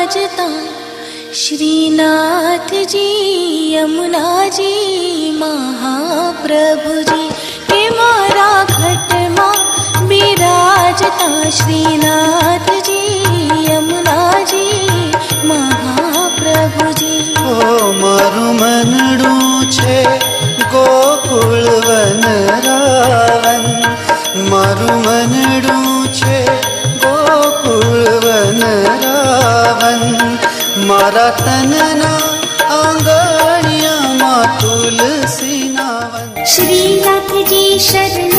બિરાજતા શ્રીનાથજી યમુનાજી મહાપ્રભુજી કે મારા ઘટમાં બિરાજતા શ્રીનાથજી યમુનાજી મહાપ્રભુજી. ઓ મારું મનડું છે ગોકુળ વનરાવન, મારું મનડું છે ગોકુળ વનરાવન, મારા તનના આંગણિયામાં તુલસીના વન. શ્રીનાથજી શરણ